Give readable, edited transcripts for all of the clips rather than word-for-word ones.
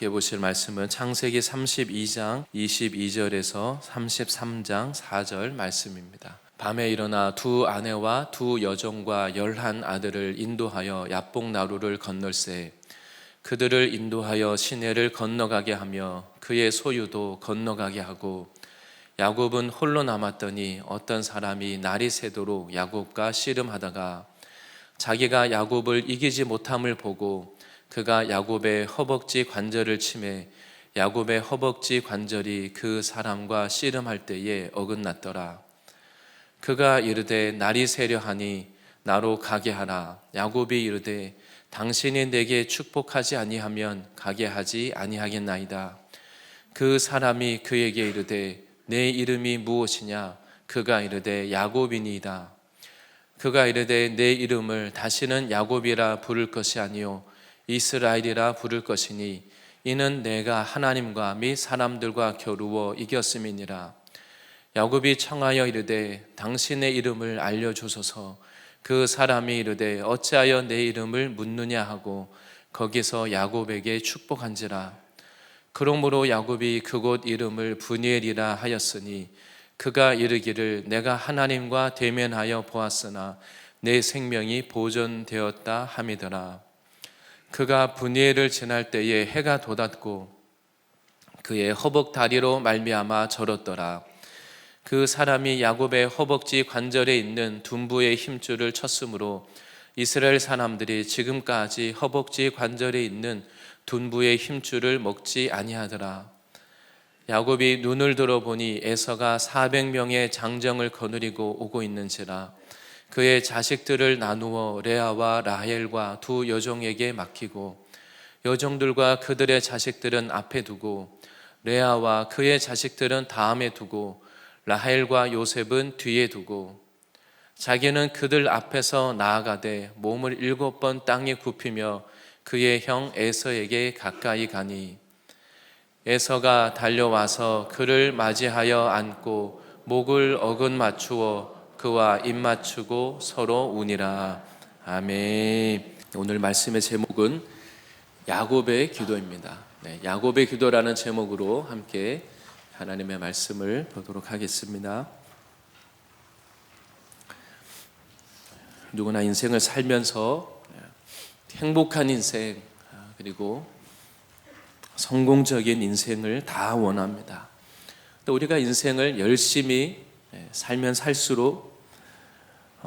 함께 보실 말씀은 창세기 32장 22절에서 33장 4절 말씀입니다. 밤에 일어나 두 아내와 두 여종과 11 아들을 인도하여 야복나루를 건널세 그들을 인도하여 시내를 건너가게 하며 그의 소유도 건너가게 하고 야곱은 홀로 남았더니 어떤 사람이 날이 새도록 야곱과 씨름하다가 자기가 야곱을 이기지 못함을 보고 그가 야곱의 허벅지 관절을 치매 야곱의 허벅지 관절이 그 사람과 씨름할 때에 어긋났더라. 그가 이르되 날이 새려 하니 나로 가게 하라. 야곱이 이르되 당신이 내게 축복하지 아니하면 가게 하지 아니하겠나이다. 그 사람이 그에게 이르되 내 이름이 무엇이냐? 그가 이르되 야곱이니이다. 그가 이르되 내 이름을 다시는 야곱이라 부를 것이 아니요 이스라엘이라 부를 것이니 이는 내가 하나님과 및 사람들과 겨루어 이겼음이니라. 야곱이 청하여 이르되 당신의 이름을 알려주소서. 그 사람이 이르되 어찌하여 내 이름을 묻느냐 하고 거기서 야곱에게 축복한지라. 그러므로 야곱이 그곳 이름을 브니엘이라 하였으니 그가 이르기를 내가 하나님과 대면하여 보았으나 내 생명이 보존되었다 함이더라. 그가 브니엘을 지날 때에 해가 돋았고 그의 허벅 다리로 말미암아 절었더라. 그 사람이 야곱의 허벅지 관절에 있는 둔부의 힘줄을 쳤으므로 이스라엘 사람들이 지금까지 허벅지 관절에 있는 둔부의 힘줄을 먹지 아니하더라. 야곱이 눈을 들어보니 에서가 400명의 장정을 거느리고 오고 있는지라. 그의 자식들을 나누어 레아와 라헬과 두 여종에게 맡기고 여종들과 그들의 자식들은 앞에 두고 레아와 그의 자식들은 다음에 두고 라헬과 요셉은 뒤에 두고 자기는 그들 앞에서 나아가되 몸을 7번 땅에 굽히며 그의 형 에서에게 가까이 가니 에서가 달려와서 그를 맞이하여 안고 목을 어긋 맞추어 그와 입 맞추고 서로 우니라. 아멘. 오늘 말씀의 제목은 야곱의 기도입니다. 야곱의 기도라는 제목으로 함께 하나님의 말씀을 보도록 하겠습니다. 누구나 인생을 살면서 행복한 인생 그리고 성공적인 인생을 다 원합니다. 또 우리가 인생을 열심히 살면 살수록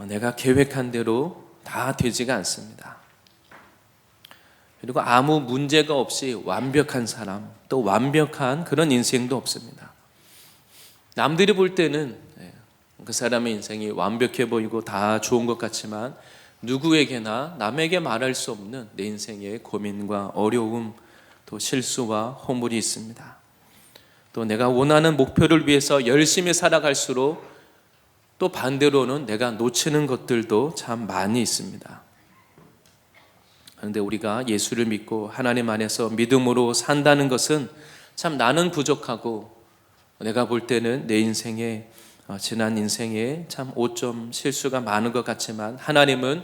내가 계획한 대로 다 되지가 않습니다. 그리고 아무 문제가 없이 완벽한 사람, 또 완벽한 그런 인생도 없습니다. 남들이 볼 때는 그 사람의 인생이 완벽해 보이고 다 좋은 것 같지만 누구에게나 남에게 말할 수 없는 내 인생의 고민과 어려움, 또 실수와 허물이 있습니다. 또 내가 원하는 목표를 위해서 열심히 살아갈수록 또 반대로는 내가 놓치는 것들도 참 많이 있습니다. 그런데 우리가 예수를 믿고 하나님 안에서 믿음으로 산다는 것은 참 나는 부족하고 내가 볼 때는 내 인생에 지난 인생에 참 오점 실수가 많은 것 같지만 하나님은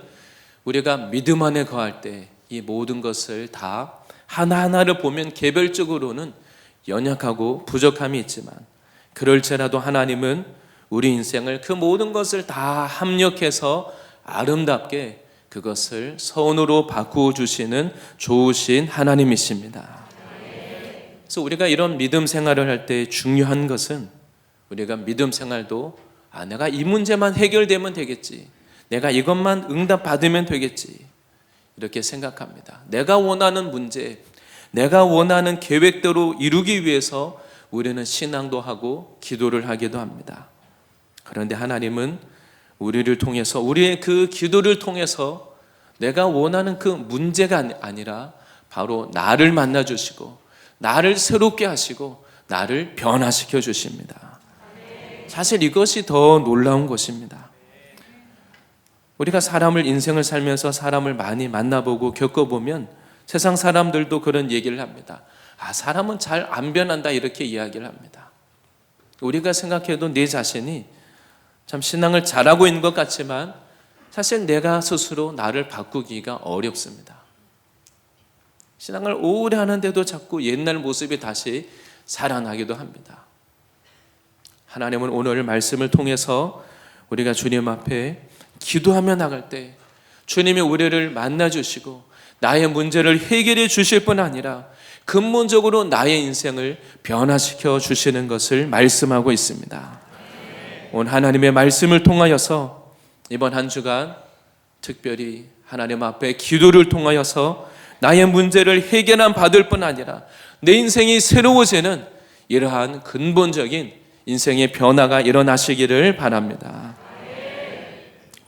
우리가 믿음 안에 거할 때 이 모든 것을 다 하나하나를 보면 개별적으로는 연약하고 부족함이 있지만 그럴지라도 하나님은 우리 인생을 그 모든 것을 다 합력해서 아름답게 그것을 선으로 바꾸어 주시는 좋으신 하나님이십니다. 그래서 우리가 이런 믿음 생활을 할 때 중요한 것은 우리가 믿음 생활도 내가 이 문제만 해결되면 되겠지, 내가 이것만 응답받으면 되겠지 이렇게 생각합니다. 내가 원하는 문제, 내가 원하는 계획대로 이루기 위해서 우리는 신앙도 하고 기도를 하기도 합니다. 그런데 하나님은 우리를 통해서, 우리의 그 기도를 통해서 내가 원하는 그 문제가 아니라 바로 나를 만나주시고 나를 새롭게 하시고 나를 변화시켜 주십니다. 사실 이것이 더 놀라운 것입니다. 우리가 사람을, 인생을 살면서 사람을 많이 만나보고 겪어보면 세상 사람들도 그런 얘기를 합니다. 사람은 잘 안 변한다 이렇게 이야기를 합니다. 우리가 생각해도 내 자신이 참 신앙을 잘하고 있는 것 같지만 사실 내가 스스로 나를 바꾸기가 어렵습니다. 신앙을 오래 하는데도 자꾸 옛날 모습이 다시 살아나기도 합니다. 하나님은 오늘 말씀을 통해서 우리가 주님 앞에 기도하며 나갈 때 주님이 우리를 만나주시고 나의 문제를 해결해 주실 뿐 아니라 근본적으로 나의 인생을 변화시켜 주시는 것을 말씀하고 있습니다. 오늘 하나님의 말씀을 통하여서 이번 한 주간 특별히 하나님 앞에 기도를 통하여서 나의 문제를 해결한 받을 뿐 아니라 내 인생이 새로워지는 이러한 근본적인 인생의 변화가 일어나시기를 바랍니다.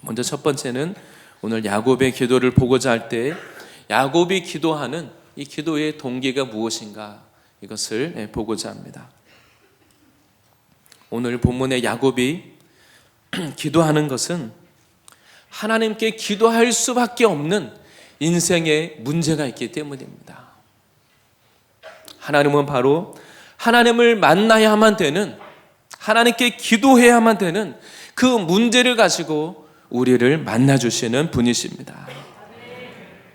먼저 첫 번째는 오늘 야곱의 기도를 보고자 할 때 야곱이 기도하는 이 기도의 동기가 무엇인가 이것을 보고자 합니다. 오늘 본문의 야곱이 기도하는 것은 하나님께 기도할 수밖에 없는 인생에 문제가 있기 때문입니다. 하나님은 바로 하나님을 만나야만 되는, 하나님께 기도해야만 되는 그 문제를 가지고 우리를 만나주시는 분이십니다.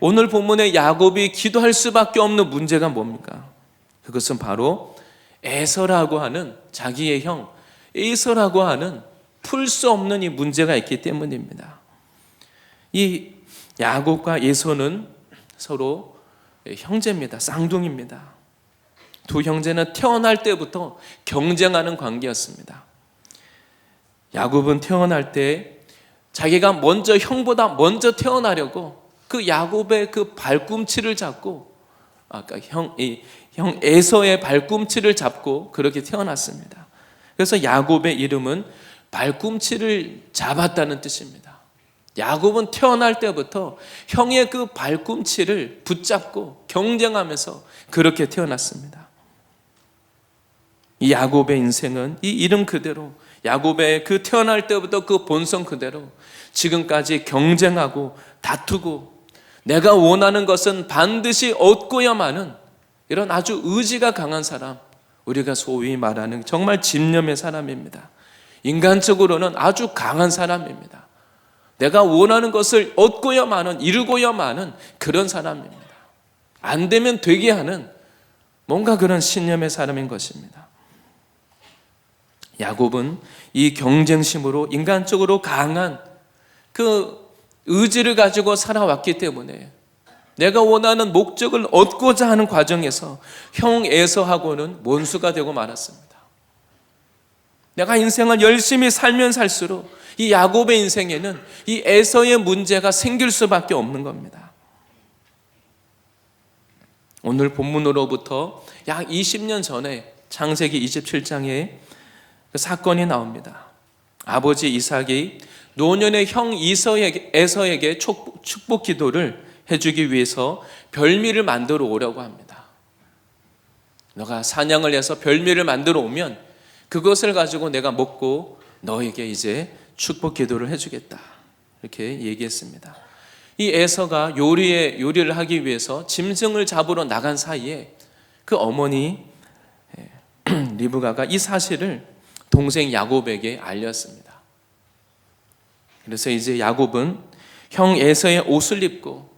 오늘 본문의 야곱이 기도할 수밖에 없는 문제가 뭡니까? 그것은 바로 에서라고 하는 자기의 형 에서라고 하는 풀 수 없는 이 문제가 있기 때문입니다. 이 야곱과 에서는 서로 형제입니다. 쌍둥이입니다. 두 형제는 태어날 때부터 경쟁하는 관계였습니다. 야곱은 태어날 때 자기가 먼저 형보다 먼저 태어나려고 그 야곱의 그 발꿈치를 잡고 형 에서의 발꿈치를 잡고 그렇게 태어났습니다. 그래서 야곱의 이름은 발꿈치를 잡았다는 뜻입니다. 야곱은 태어날 때부터 형의 그 발꿈치를 붙잡고 경쟁하면서 그렇게 태어났습니다. 이 야곱의 인생은 이 이름 그대로 야곱의 그 태어날 때부터 그 본성 그대로 지금까지 경쟁하고 다투고 내가 원하는 것은 반드시 얻고야만은 이런 아주 의지가 강한 사람, 우리가 소위 말하는 정말 집념의 사람입니다. 인간적으로는 아주 강한 사람입니다. 내가 원하는 것을 얻고야만은, 이루고야만은 그런 사람입니다. 안 되면 되게 하는 뭔가 그런 신념의 사람인 것입니다. 야곱은 이 경쟁심으로 인간적으로 강한 그 의지를 가지고 살아왔기 때문에 내가 원하는 목적을 얻고자 하는 과정에서 형 에서하고는 원수가 되고 말았습니다. 내가 인생을 열심히 살면 살수록 이 야곱의 인생에는 이 에서의 문제가 생길 수밖에 없는 겁니다. 오늘 본문으로부터 약 20년 전에 창세기 27장에 그 사건이 나옵니다. 아버지 이삭이 노년의 형 에서에게 축복 기도를 해주기 위해서 별미를 만들어 오려고 합니다. 너가 사냥을 해서 별미를 만들어 오면 그것을 가지고 내가 먹고 너에게 이제 축복 기도를 해주겠다, 이렇게 얘기했습니다. 이 에서가 요리를 하기 위해서 짐승을 잡으러 나간 사이에 그 어머니 리브가가 이 사실을 동생 야곱에게 알렸습니다. 그래서 이제 야곱은 형 에서의 옷을 입고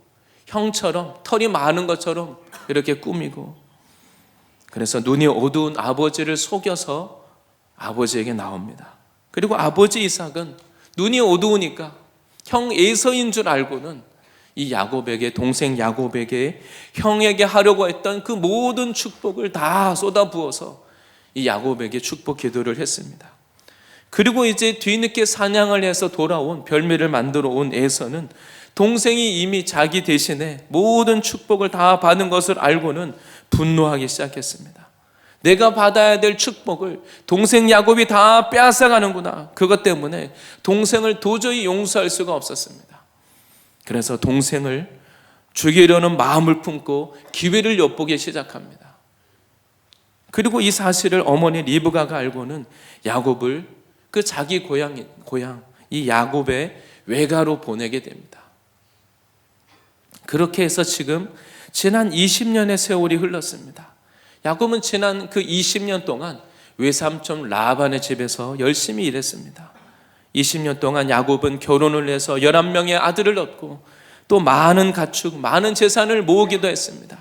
형처럼 털이 많은 것처럼 이렇게 꾸미고, 그래서 눈이 어두운 아버지를 속여서 아버지에게 나옵니다. 그리고 아버지 이삭은 눈이 어두우니까 형 에서인 줄 알고는 이 야곱에게, 동생 야곱에게 형에게 하려고 했던 그 모든 축복을 다 쏟아부어서 이 야곱에게 축복 기도를 했습니다. 그리고 이제 뒤늦게 사냥을 해서 돌아온 별미를 만들어 온 에서는 동생이 이미 자기 대신에 모든 축복을 다 받은 것을 알고는 분노하기 시작했습니다. 내가 받아야 될 축복을 동생 야곱이 다 빼앗아가는구나. 그것 때문에 동생을 도저히 용서할 수가 없었습니다. 그래서 동생을 죽이려는 마음을 품고 기회를 엿보기 시작합니다. 그리고 이 사실을 어머니 리브가가 알고는 야곱을 그 자기 고향 이 야곱의 외가로 보내게 됩니다. 그렇게 해서 지금 지난 20년의 세월이 흘렀습니다. 야곱은 지난 그 20년 동안 외삼촌 라반의 집에서 열심히 일했습니다. 20년 동안 야곱은 결혼을 해서 11명의 아들을 얻고 또 많은 가축, 많은 재산을 모으기도 했습니다.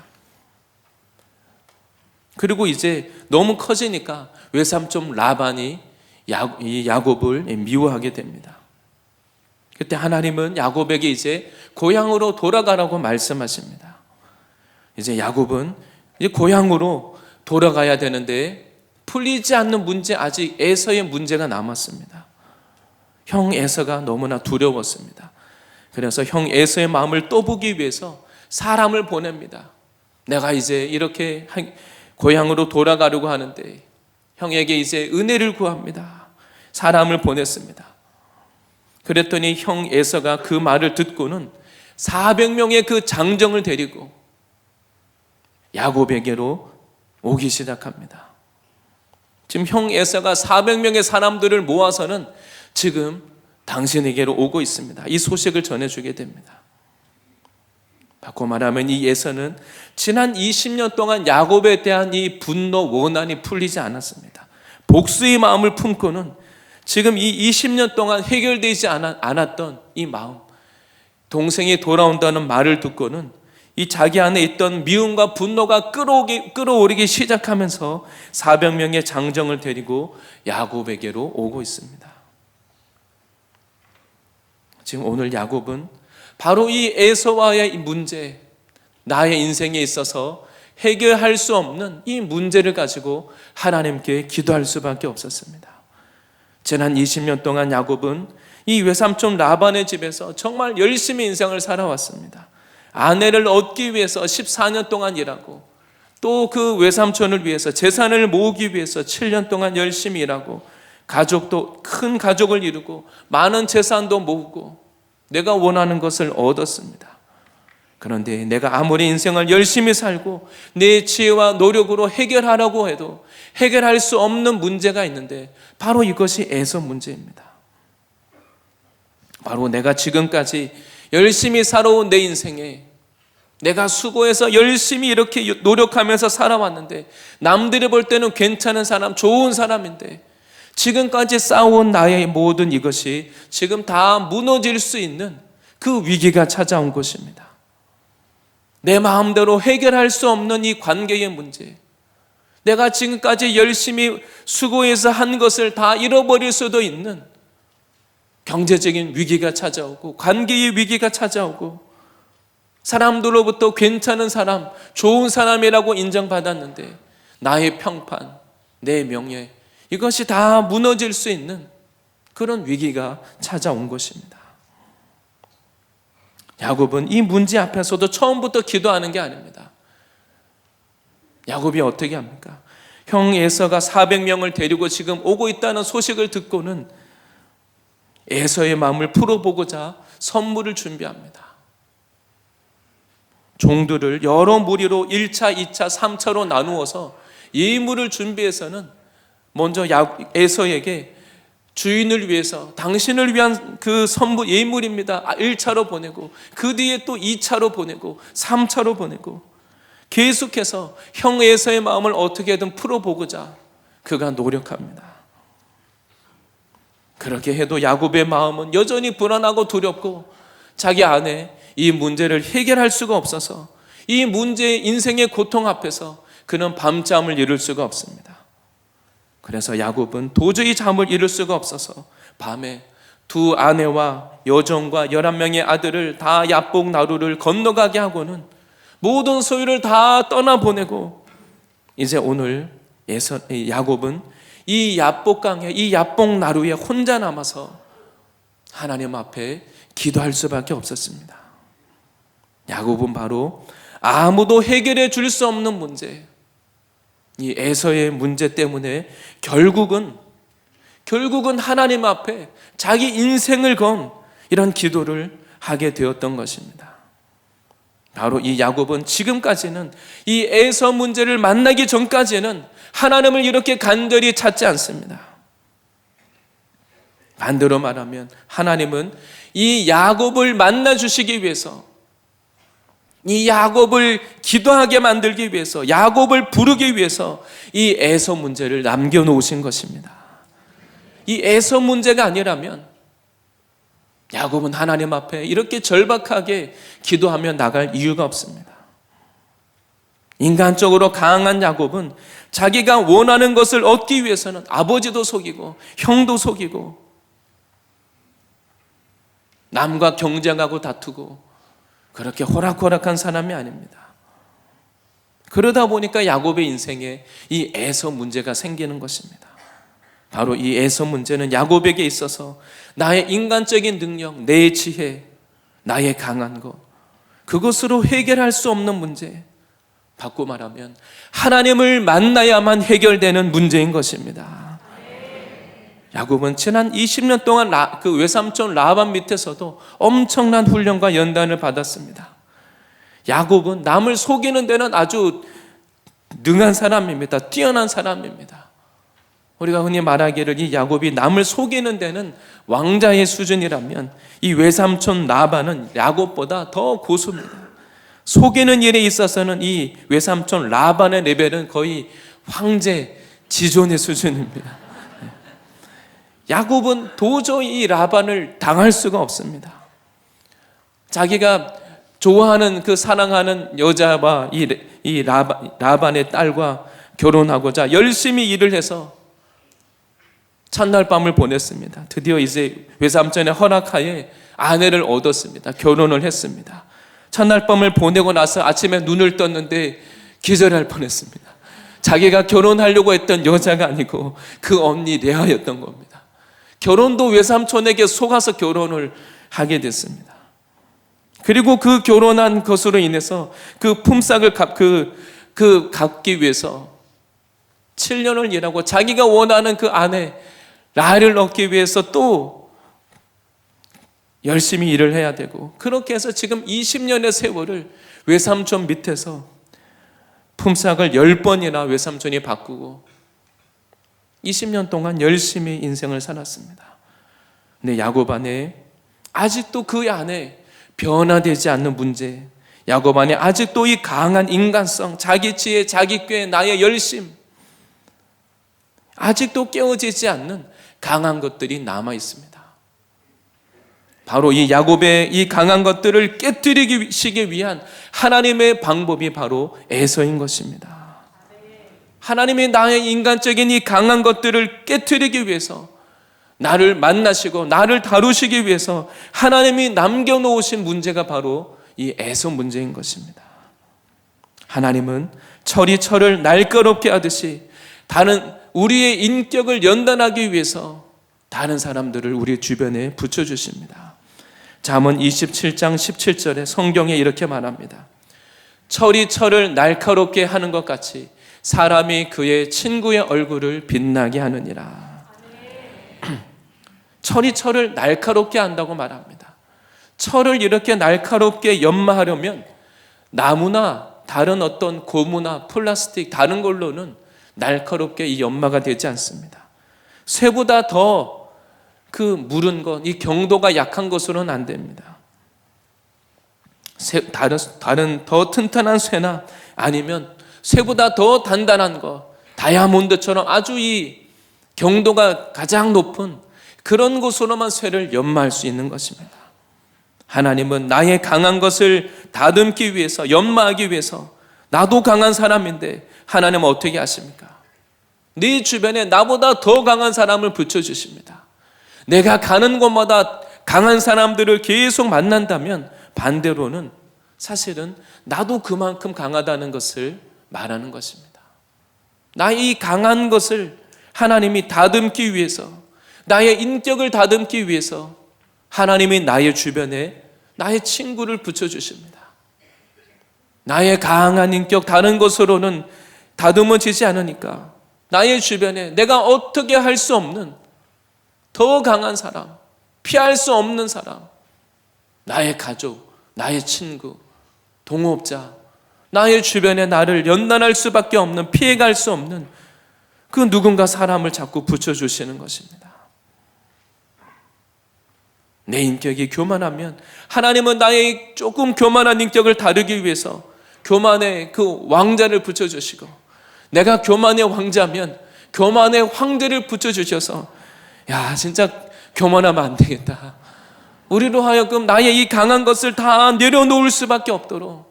그리고 이제 너무 커지니까 외삼촌 라반이 이 야곱을 미워하게 됩니다. 그때 하나님은 야곱에게 이제 고향으로 돌아가라고 말씀하십니다. 이제 야곱은 이제 고향으로 돌아가야 되는데 풀리지 않는 문제, 아직 에서의 문제가 남았습니다. 형 에서가 너무나 두려웠습니다. 그래서 형 에서의 마음을 또 보기 위해서 사람을 보냅니다. 내가 이제 이렇게 고향으로 돌아가려고 하는데 형에게 이제 은혜를 구합니다. 사람을 보냈습니다. 그랬더니 형 에서가 그 말을 듣고는 400명의 그 장정을 데리고 야곱에게로 오기 시작합니다. 지금 형 에서가 400명의 사람들을 모아서는 지금 당신에게로 오고 있습니다. 이 소식을 전해주게 됩니다. 바꿔 말하면 이 에서는 지난 20년 동안 야곱에 대한 이 분노, 원한이 풀리지 않았습니다. 복수의 마음을 품고는 지금 이 20년 동안 해결되지 않았던 이 마음, 동생이 돌아온다는 말을 듣고는 이 자기 안에 있던 미움과 분노가 끌어오르기 시작하면서 400명의 장정을 데리고 야곱에게로 오고 있습니다. 지금 오늘 야곱은 바로 이 에서와의 문제, 나의 인생에 있어서 해결할 수 없는 이 문제를 가지고 하나님께 기도할 수밖에 없었습니다. 지난 20년 동안 야곱은 이 외삼촌 라반의 집에서 정말 열심히 인생을 살아왔습니다. 아내를 얻기 위해서 14년 동안 일하고 또 그 외삼촌을 위해서 재산을 모으기 위해서 7년 동안 열심히 일하고 가족도 큰 가족을 이루고 많은 재산도 모으고 내가 원하는 것을 얻었습니다. 그런데 내가 아무리 인생을 열심히 살고 내 지혜와 노력으로 해결하려고 해도 해결할 수 없는 문제가 있는데 바로 이것이 에서 문제입니다. 바로 내가 지금까지 열심히 살아온 내 인생에 내가 수고해서 열심히 이렇게 노력하면서 살아왔는데 남들이 볼 때는 괜찮은 사람, 좋은 사람인데 지금까지 쌓아온 나의 모든 이것이 지금 다 무너질 수 있는 그 위기가 찾아온 것입니다. 내 마음대로 해결할 수 없는 이 관계의 문제, 내가 지금까지 열심히 수고해서 한 것을 다 잃어버릴 수도 있는 경제적인 위기가 찾아오고 관계의 위기가 찾아오고 사람들로부터 괜찮은 사람, 좋은 사람이라고 인정받았는데 나의 평판, 내 명예, 이것이 다 무너질 수 있는 그런 위기가 찾아온 것입니다. 야곱은 이 문제 앞에서도 처음부터 기도하는 게 아닙니다. 야곱이 어떻게 합니까? 형 에서가 400명을 데리고 지금 오고 있다는 소식을 듣고는 에서의 마음을 풀어보고자 선물을 준비합니다. 종들을 여러 무리로 1차, 2차, 3차로 나누어서 예물을 준비해서는 먼저 에서에게 주인을 위해서 당신을 위한 그 선물 예물입니다. 1차로 보내고 그 뒤에 또 2차로 보내고 3차로 보내고 계속해서 형 에서의 마음을 어떻게든 풀어보고자 그가 노력합니다. 그렇게 해도 야곱의 마음은 여전히 불안하고 두렵고 자기 안에 이 문제를 해결할 수가 없어서 이 문제의 인생의 고통 앞에서 그는 밤잠을 이룰 수가 없습니다. 그래서 야곱은 도저히 잠을 이룰 수가 없어서 밤에 두 아내와 여종과 11명의 아들을 다 야복 나루를 건너가게 하고는 모든 소유를 다 떠나보내고 이제 오늘 야곱은 이 야복강에 이 야복 나루에 혼자 남아서 하나님 앞에 기도할 수밖에 없었습니다. 야곱은 바로 아무도 해결해 줄 수 없는 문제, 이 에서의 문제 때문에 결국은 하나님 앞에 자기 인생을 건 이런 기도를 하게 되었던 것입니다. 바로 이 야곱은 지금까지는 이 에서 문제를 만나기 전까지는 하나님을 이렇게 간절히 찾지 않습니다. 반대로 말하면 하나님은 이 야곱을 만나 주시기 위해서, 이 야곱을 기도하게 만들기 위해서, 야곱을 부르기 위해서 이 에서 문제를 남겨놓으신 것입니다. 이 에서 문제가 아니라면 야곱은 하나님 앞에 이렇게 절박하게 기도하며 나갈 이유가 없습니다. 인간적으로 강한 야곱은 자기가 원하는 것을 얻기 위해서는 아버지도 속이고 형도 속이고 남과 경쟁하고 다투고 그렇게 호락호락한 사람이 아닙니다. 그러다 보니까 야곱의 인생에 이 에서 문제가 생기는 것입니다. 바로 이 에서 문제는 야곱에게 있어서 나의 인간적인 능력, 내 지혜, 나의 강한 것, 그것으로 해결할 수 없는 문제, 바꿔 말하면 하나님을 만나야만 해결되는 문제인 것입니다. 야곱은 지난 20년 동안 그 외삼촌 라반 밑에서도 엄청난 훈련과 연단을 받았습니다. 야곱은 남을 속이는 데는 아주 능한 사람입니다. 뛰어난 사람입니다. 우리가 흔히 말하기를 이 야곱이 남을 속이는 데는 왕자의 수준이라면 이 외삼촌 라반은 야곱보다 더 고수입니다. 속이는 일에 있어서는 이 외삼촌 라반의 레벨은 거의 황제 지존의 수준입니다. 야곱은 도저히 이 라반을 당할 수가 없습니다. 자기가 좋아하는 그 사랑하는 여자와 이 라반의 딸과 결혼하고자 열심히 일을 해서 첫날 밤을 보냈습니다. 드디어 이제 외삼촌의 허락하에 아내를 얻었습니다. 결혼을 했습니다. 첫날 밤을 보내고 나서 아침에 눈을 떴는데 기절할 뻔했습니다. 자기가 결혼하려고 했던 여자가 아니고 그 언니 레아였던 겁니다. 결혼도 외삼촌에게 속아서 결혼을 하게 됐습니다. 그리고 그 결혼한 것으로 인해서 그 품삯을 갚기 위해서 7년을 일하고 자기가 원하는 그 아내 라헬을 얻기 위해서 또 열심히 일을 해야 되고, 그렇게 해서 지금 20년의 세월을 외삼촌 밑에서 품삯을 10번이나 외삼촌이 바꾸고 20년 동안 열심히 인생을 살았습니다. 근데 야곱 안에 아직도 그 안에 변화되지 않는 문제, 야곱 안에 아직도 이 강한 인간성, 자기 지혜, 자기 꾀, 나의 열심, 아직도 깨어지지 않는 강한 것들이 남아 있습니다. 바로 이 야곱의 이 강한 것들을 깨뜨리기 위한 하나님의 방법이 바로 에서인 것입니다. 하나님이 나의 인간적인 이 강한 것들을 깨뜨리기 위해서 나를 만나시고 나를 다루시기 위해서 하나님이 남겨놓으신 문제가 바로 이 에서 문제인 것입니다. 하나님은 철이 철을 날카롭게 하듯이 우리의 인격을 연단하기 위해서 다른 사람들을 우리 주변에 붙여주십니다. 잠언 27장 17절에 성경에 이렇게 말합니다. 철이 철을 날카롭게 하는 것 같이 사람이 그의 친구의 얼굴을 빛나게 하느니라. 철이 철을 날카롭게 한다고 말합니다. 철을 이렇게 날카롭게 연마하려면 나무나 다른 어떤 고무나 플라스틱 다른 걸로는 날카롭게 이 연마가 되지 않습니다. 쇠보다 더 그 무른 것, 이 경도가 약한 것으로는 안 됩니다. 다른 더 튼튼한 쇠나 아니면 쇠보다 더 단단한 것, 다이아몬드처럼 아주 이 경도가 가장 높은 그런 곳으로만 쇠를 연마할 수 있는 것입니다. 하나님은 나의 강한 것을 다듬기 위해서, 연마하기 위해서, 나도 강한 사람인데 하나님은 어떻게 하십니까? 네 주변에 나보다 더 강한 사람을 붙여주십니다. 내가 가는 곳마다 강한 사람들을 계속 만난다면 반대로는 사실은 나도 그만큼 강하다는 것을 말하는 것입니다. 나의 이 강한 것을 하나님이 다듬기 위해서, 나의 인격을 다듬기 위해서 하나님이 나의 주변에 나의 친구를 붙여주십니다. 나의 강한 인격 다른 것으로는 다듬어지지 않으니까 나의 주변에 내가 어떻게 할 수 없는 더 강한 사람, 피할 수 없는 사람, 나의 가족, 나의 친구, 동업자, 나의 주변에 나를 연단할 수밖에 없는, 피해갈 수 없는 그 누군가 사람을 자꾸 붙여주시는 것입니다. 내 인격이 교만하면 하나님은 나의 조금 교만한 인격을 다루기 위해서 교만의 그 왕자를 붙여주시고, 내가 교만의 왕자면 교만의 황제를 붙여주셔서 야, 진짜 교만하면 안 되겠다, 우리로 하여금 나의 이 강한 것을 다 내려놓을 수밖에 없도록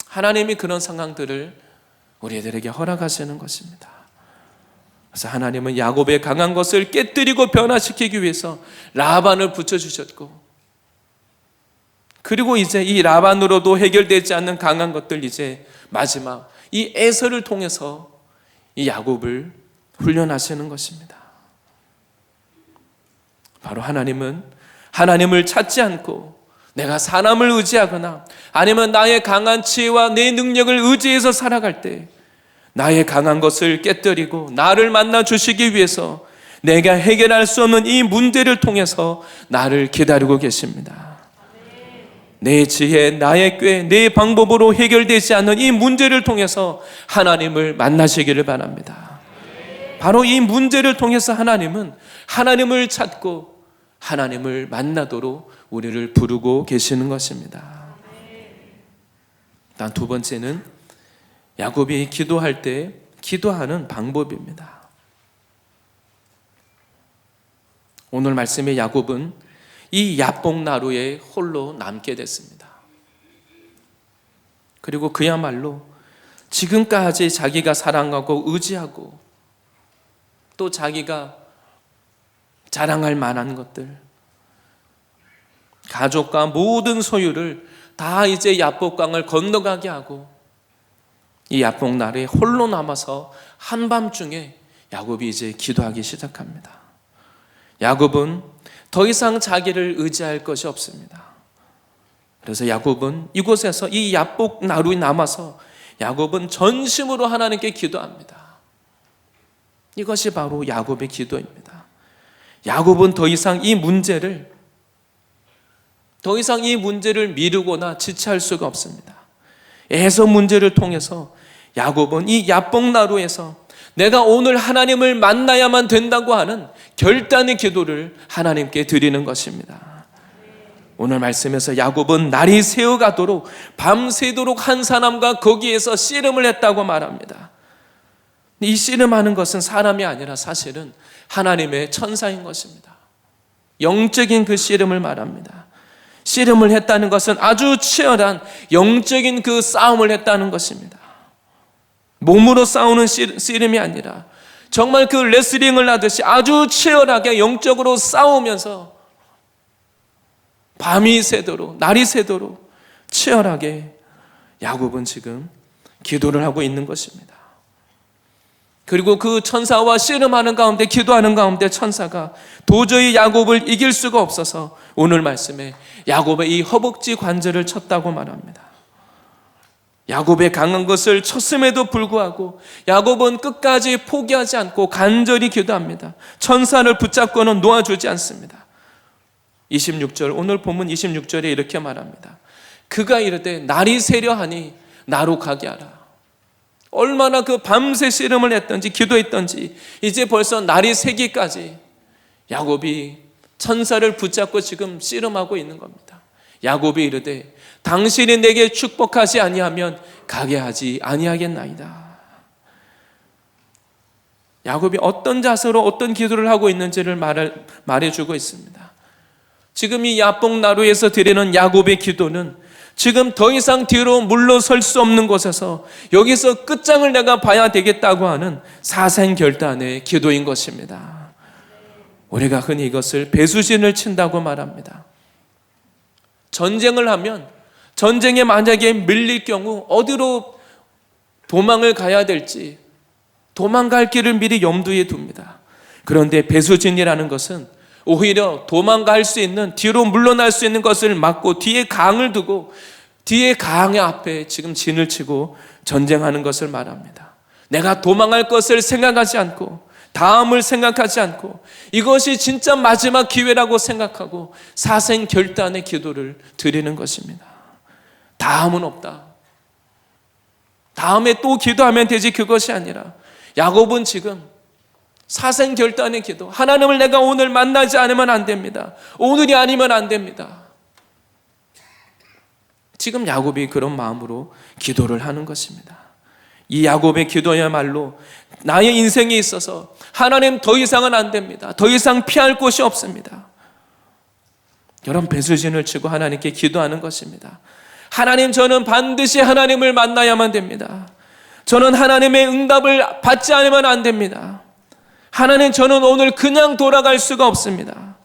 하나님이 그런 상황들을 우리들에게 허락하시는 것입니다. 그래서 하나님은 야곱의 강한 것을 깨뜨리고 변화시키기 위해서 라반을 붙여주셨고, 그리고 이제 이 라반으로도 해결되지 않는 강한 것들, 이제 마지막 이 에서를 통해서 이 야곱을 훈련하시는 것입니다. 바로 하나님은 하나님을 찾지 않고 내가 사람을 의지하거나 아니면 나의 강한 지혜와 내 능력을 의지해서 살아갈 때 나의 강한 것을 깨뜨리고 나를 만나 주시기 위해서 내가 해결할 수 없는 이 문제를 통해서 나를 기다리고 계십니다. 내 지혜, 나의 꾀, 내 방법으로 해결되지 않는 이 문제를 통해서 하나님을 만나시기를 바랍니다. 바로 이 문제를 통해서 하나님은 하나님을 찾고 하나님을 만나도록 우리를 부르고 계시는 것입니다. 단 두 번째는 야곱이 기도할 때 기도하는 방법입니다. 오늘 말씀의 야곱은 이 야복나루에 홀로 남게 됐습니다. 그리고 그야말로 지금까지 자기가 사랑하고 의지하고 또 자기가 자랑할 만한 것들, 가족과 모든 소유를 다 이제 야복강을 건너가게 하고 이 야복나루에 홀로 남아서 한밤중에 야곱이 이제 기도하기 시작합니다. 야곱은 더 이상 자기를 의지할 것이 없습니다. 그래서 야곱은 이곳에서 이 야복나루에 남아서 야곱은 전심으로 하나님께 기도합니다. 이것이 바로 야곱의 기도입니다. 야곱은 더 이상 이 문제를 미루거나 지체할 수가 없습니다. 에서 문제를 통해서 야곱은 이 야복나루에서 내가 오늘 하나님을 만나야만 된다고 하는 결단의 기도를 하나님께 드리는 것입니다. 오늘 말씀에서 야곱은 날이 새어가도록 밤새도록 한 사람과 거기에서 씨름을 했다고 말합니다. 이 씨름하는 것은 사람이 아니라 사실은 하나님의 천사인 것입니다. 영적인 그 씨름을 말합니다. 씨름을 했다는 것은 아주 치열한 영적인 그 싸움을 했다는 것입니다. 몸으로 싸우는 씨름이 아니라 정말 그 레슬링을 하듯이 아주 치열하게 영적으로 싸우면서 밤이 새도록 날이 새도록 치열하게 야곱은 지금 기도를 하고 있는 것입니다. 그리고 그 천사와 씨름하는 가운데, 기도하는 가운데 천사가 도저히 야곱을 이길 수가 없어서 오늘 말씀에 야곱의 이 허벅지 관절을 쳤다고 말합니다. 야곱의 강한 것을 쳤음에도 불구하고 야곱은 끝까지 포기하지 않고 간절히 기도합니다. 천사를 붙잡고는 놓아주지 않습니다. 26절, 오늘 본문 26절에 이렇게 말합니다. 그가 이르되 날이 새려 하니 나로 가게 하라. 얼마나 그 밤새 씨름을 했던지 기도했던지 이제 벌써 날이 새기까지 야곱이 천사를 붙잡고 지금 씨름하고 있는 겁니다. 야곱이 이르되 당신이 내게 축복하지 아니하면 가게 하지 아니하겠나이다. 야곱이 어떤 자세로 어떤 기도를 하고 있는지를 말해주고 있습니다. 지금 이 야복나루에서 드리는 야곱의 기도는 지금 더 이상 뒤로 물러설 수 없는 곳에서 여기서 끝장을 내가 봐야 되겠다고 하는 사생결단의 기도인 것입니다. 우리가 흔히 이것을 배수진을 친다고 말합니다. 전쟁을 하면 전쟁에 만약에 밀릴 경우 어디로 도망을 가야 될지 도망갈 길을 미리 염두에 둡니다. 그런데 배수진이라는 것은 오히려 도망갈 수 있는, 뒤로 물러날 수 있는 것을 막고 뒤에 강을 두고 뒤에 강의 앞에 지금 진을 치고 전쟁하는 것을 말합니다. 내가 도망할 것을 생각하지 않고 다음을 생각하지 않고 이것이 진짜 마지막 기회라고 생각하고 사생결단의 기도를 드리는 것입니다. 다음은 없다. 다음에 또 기도하면 되지, 그것이 아니라 야곱은 지금 사생결단의 기도, 하나님을 내가 오늘 만나지 않으면 안 됩니다. 오늘이 아니면 안 됩니다. 지금 야곱이 그런 마음으로 기도를 하는 것입니다. 이 야곱의 기도야말로 나의 인생에 있어서 하나님 더 이상은 안 됩니다. 더 이상 피할 곳이 없습니다. 여러분, 배수진을 치고 하나님께 기도하는 것입니다. 하나님, 저는 반드시 하나님을 만나야만 됩니다. 저는 하나님의 응답을 받지 않으면 안 됩니다. 하나님, 저는 오늘 그냥 돌아갈 수가 없습니다.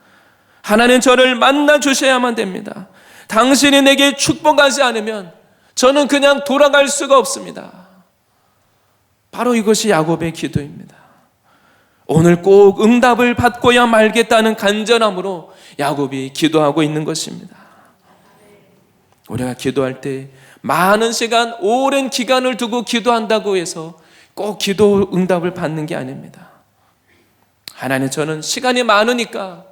하나님, 저를 만나 주셔야만 됩니다. 당신이 내게 축복하지 않으면 저는 그냥 돌아갈 수가 없습니다. 바로 이것이 야곱의 기도입니다. 오늘 꼭 응답을 받고야 말겠다는 간절함으로 야곱이 기도하고 있는 것입니다. 우리가 기도할 때 많은 시간, 오랜 기간을 두고 기도한다고 해서 꼭 기도 응답을 받는 게 아닙니다. 하나님, 저는 시간이 많으니까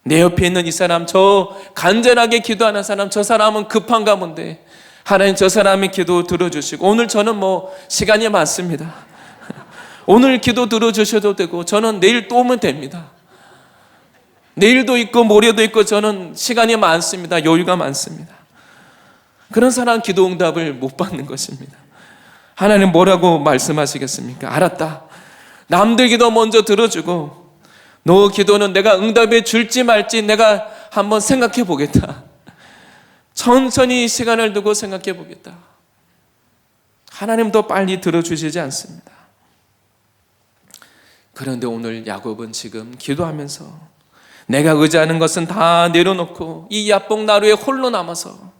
내 옆에 있는 이 사람, 저 간절하게 기도하는 사람, 저 사람은 급한가 본데 하나님, 저 사람의 기도 들어주시고, 오늘 저는 시간이 많습니다. 오늘 기도 들어주셔도 되고 저는 내일 또 오면 됩니다. 내일도 있고 모레도 있고 저는 시간이 많습니다. 여유가 많습니다. 그런 사람 기도 응답을 못 받는 것입니다. 하나님 뭐라고 말씀하시겠습니까? 알았다. 남들 기도 먼저 들어주고 너 기도는 내가 응답해 줄지 말지 내가 한번 생각해 보겠다. 천천히 시간을 두고 생각해 보겠다. 하나님도 빨리 들어주시지 않습니다. 그런데 오늘 야곱은 지금 기도하면서 내가 의지하는 것은 다 내려놓고 이 야복나루에 홀로 남아서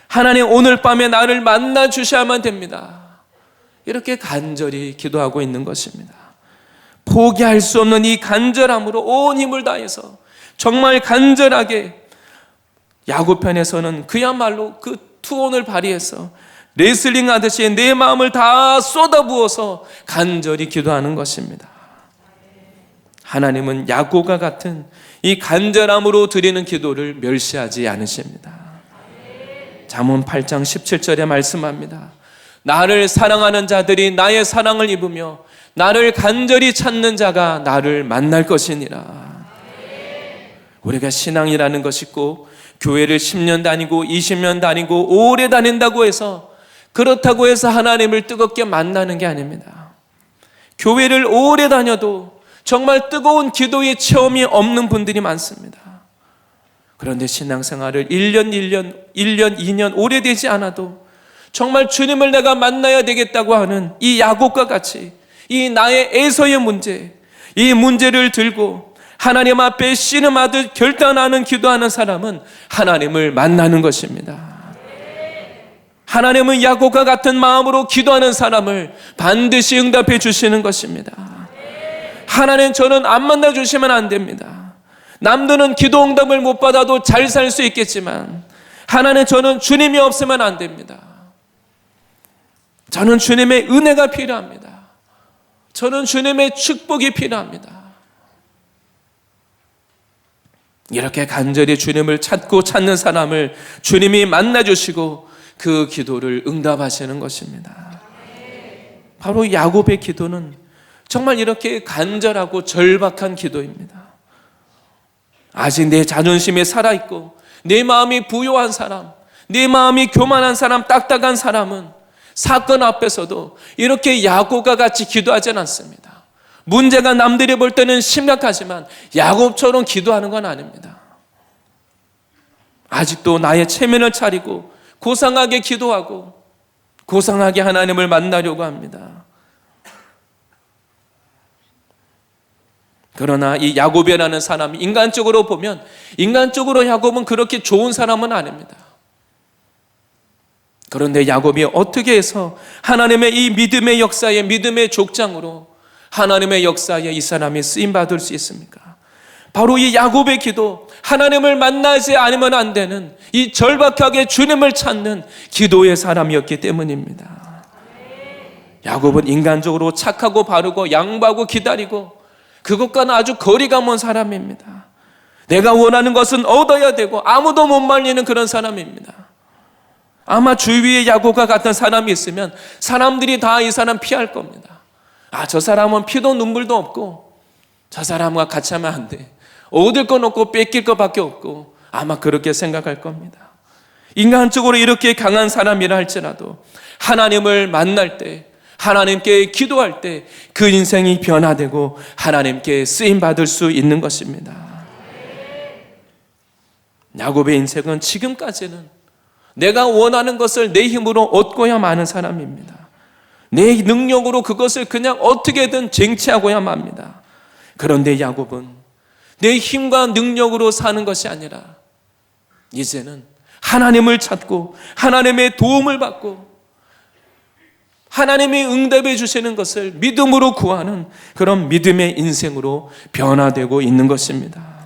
하나님, 오늘 밤에 나를 만나 주셔야만 됩니다. 이렇게 간절히 기도하고 있는 것입니다. 포기할 수 없는 이 간절함으로 온 힘을 다해서 정말 간절하게 야곱 편에서는 그야말로 그 투혼을 발휘해서 레슬링 하듯이 내 마음을 다 쏟아부어서 간절히 기도하는 것입니다. 하나님은 야곱과 같은 이 간절함으로 드리는 기도를 멸시하지 않으십니다. 잠언 8장 17절에 말씀합니다. 나를 사랑하는 자들이 나의 사랑을 입으며 나를 간절히 찾는 자가 나를 만날 것이니라. 우리가 신앙이라는 것이 있고 교회를 10년 다니고 20년 다니고 오래 다닌다고 해서 그렇다고 해서 하나님을 뜨겁게 만나는 게 아닙니다. 교회를 오래 다녀도 정말 뜨거운 기도의 체험이 없는 분들이 많습니다. 그런데 신앙생활을 1년, 2년 오래되지 않아도 정말 주님을 내가 만나야 되겠다고 하는 이 야곱과 같이 이 나의 에서의 문제, 이 문제를 들고 하나님 앞에 씨름하듯 결단하는 기도하는 사람은 하나님을 만나는 것입니다. 하나님은 야곱과 같은 마음으로 기도하는 사람을 반드시 응답해 주시는 것입니다. 하나님, 저는 안 만나 주시면 안 됩니다. 남들은 기도 응답을 못 받아도 잘 살 수 있겠지만 하나님, 저는 주님이 없으면 안 됩니다. 저는 주님의 은혜가 필요합니다. 저는 주님의 축복이 필요합니다. 이렇게 간절히 주님을 찾고 찾는 사람을 주님이 만나주시고 그 기도를 응답하시는 것입니다. 바로 야곱의 기도는 정말 이렇게 간절하고 절박한 기도입니다. 아직 내 자존심에 살아있고 내 마음이 부요한 사람, 내 마음이 교만한 사람, 딱딱한 사람은 사건 앞에서도 이렇게 야곱과 같이 기도하지는 않습니다. 문제가 남들이 볼 때는 심각하지만 야곱처럼 기도하는 건 아닙니다. 아직도 나의 체면을 차리고 고상하게 기도하고 고상하게 하나님을 만나려고 합니다. 그러나 이 야곱이라는 사람이 인간적으로 보면 인간적으로 야곱은 그렇게 좋은 사람은 아닙니다. 그런데 야곱이 어떻게 해서 하나님의 이 믿음의 역사에 믿음의 족장으로 하나님의 역사에 이 사람이 쓰임받을 수 있습니까? 바로 이 야곱의 기도, 하나님을 만나지 않으면 안 되는 이 절박하게 주님을 찾는 기도의 사람이었기 때문입니다. 야곱은 인간적으로 착하고 바르고 양보하고 기다리고 그것과는 아주 거리가 먼 사람입니다. 내가 원하는 것은 얻어야 되고 아무도 못 말리는 그런 사람입니다. 아마 주위에 야곱과 같은 사람이 있으면 사람들이 다 이 사람 피할 겁니다. 저 사람은 피도 눈물도 없고 저 사람과 같이 하면 안 돼. 얻을 건 없고 뺏길 것밖에 없고 아마 그렇게 생각할 겁니다. 인간적으로 이렇게 강한 사람이라 할지라도 하나님을 만날 때, 하나님께 기도할 때 그 인생이 변화되고 하나님께 쓰임받을 수 있는 것입니다. 야곱의 인생은 지금까지는 내가 원하는 것을 내 힘으로 얻고야 마는 사람입니다. 내 능력으로 그것을 그냥 어떻게든 쟁취하고야 맙니다. 그런데 야곱은 내 힘과 능력으로 사는 것이 아니라 이제는 하나님을 찾고 하나님의 도움을 받고 하나님이 응답해 주시는 것을 믿음으로 구하는 그런 믿음의 인생으로 변화되고 있는 것입니다.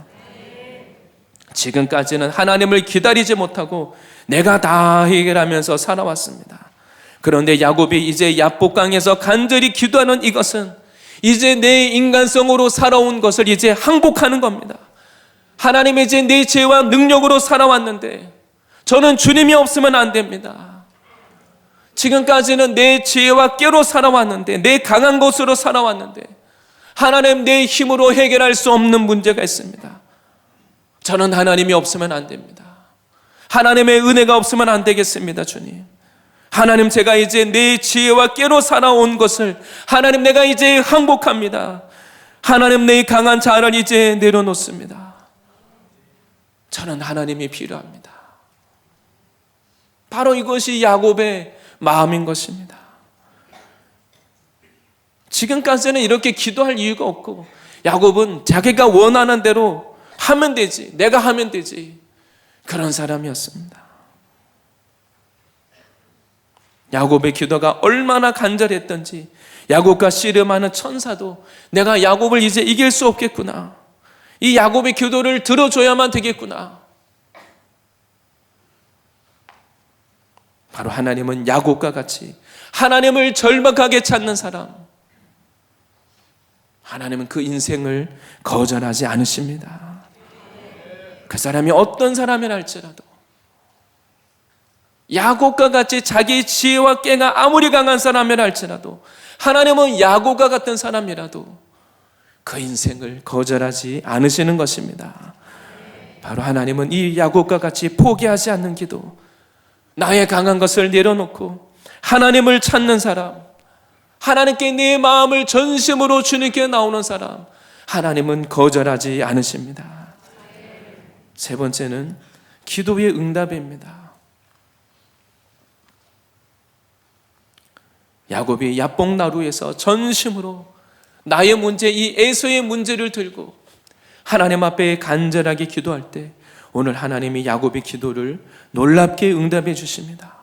지금까지는 하나님을 기다리지 못하고 내가 다 해결하면서 살아왔습니다. 그런데 야곱이 이제 야복강에서 간절히 기도하는 이것은 이제 내 인간성으로 살아온 것을 이제 항복하는 겁니다. 하나님, 이제 내 죄와 능력으로 살아왔는데 저는 주님이 없으면 안 됩니다. 지금까지는 내 죄와 깨로 살아왔는데, 내 강한 것으로 살아왔는데 하나님, 내 힘으로 해결할 수 없는 문제가 있습니다. 저는 하나님이 없으면 안 됩니다. 하나님의 은혜가 없으면 안 되겠습니다. 주님, 하나님, 제가 이제 내 지혜와 깨로 살아온 것을 하나님, 내가 이제 항복합니다. 하나님, 내 강한 자아를 이제 내려놓습니다. 저는 하나님이 필요합니다. 바로 이것이 야곱의 마음인 것입니다. 지금까지는 이렇게 기도할 이유가 없고 야곱은 자기가 원하는 대로 하면 되지, 내가 하면 되지, 그런 사람이었습니다. 야곱의 기도가 얼마나 간절했던지 야곱과 씨름하는 천사도 내가 야곱을 이제 이길 수 없겠구나, 이 야곱의 기도를 들어줘야만 되겠구나. 바로 하나님은 야곱과 같이 하나님을 절박하게 찾는 사람, 하나님은 그 인생을 거절하지 않으십니다. 그 사람이 어떤 사람이라 할지라도, 야곱과 같이 자기 지혜와 깨가 아무리 강한 사람이라 할지라도, 하나님은 야곱과 같은 사람이라도 그 인생을 거절하지 않으시는 것입니다. 바로 하나님은 이 야곱과 같이 포기하지 않는 기도, 나의 강한 것을 내려놓고 하나님을 찾는 사람, 하나님께 내 마음을 전심으로 주님께 나오는 사람, 하나님은 거절하지 않으십니다. 세 번째는 기도의 응답입니다. 야곱이 야복나루에서 전심으로 나의 문제, 이 에서의 문제를 들고 하나님 앞에 간절하게 기도할 때 오늘 하나님이 야곱의 기도를 놀랍게 응답해 주십니다.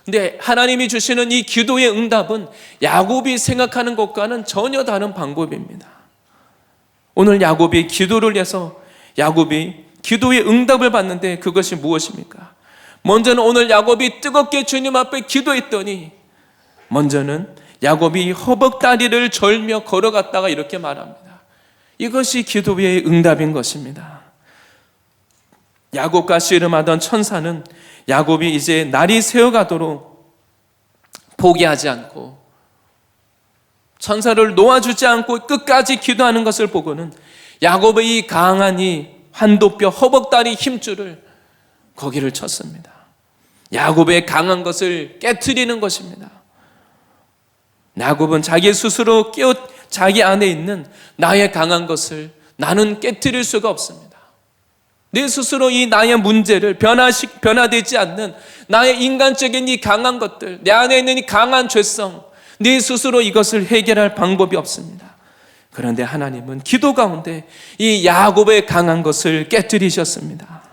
근데 하나님이 주시는 이 기도의 응답은 야곱이 생각하는 것과는 전혀 다른 방법입니다. 오늘 야곱이 기도를 해서 야곱이 기도의 응답을 받는데 그것이 무엇입니까? 먼저는 오늘 야곱이 뜨겁게 주님 앞에 기도했더니 먼저는 야곱이 허벅다리를 절며 걸어갔다가 이렇게 말합니다. 이것이 기도의 응답인 것입니다. 야곱과 씨름하던 천사는 야곱이 이제 날이 새어가도록 포기하지 않고 천사를 놓아주지 않고 끝까지 기도하는 것을 보고는 야곱의 이 강한 이 환도뼈 허벅다리 힘줄을 거기를 쳤습니다. 야곱의 강한 것을 깨트리는 것입니다. 야곱은 자기 스스로 자기 안에 있는 나의 강한 것을 나는 깨트릴 수가 없습니다. 내 스스로 이 나의 문제를 변화되지 않는 나의 인간적인 이 강한 것들, 내 안에 있는 이 강한 죄성, 내 스스로 이것을 해결할 방법이 없습니다. 그런데 하나님은 기도 가운데 이 야곱의 강한 것을 깨트리셨습니다.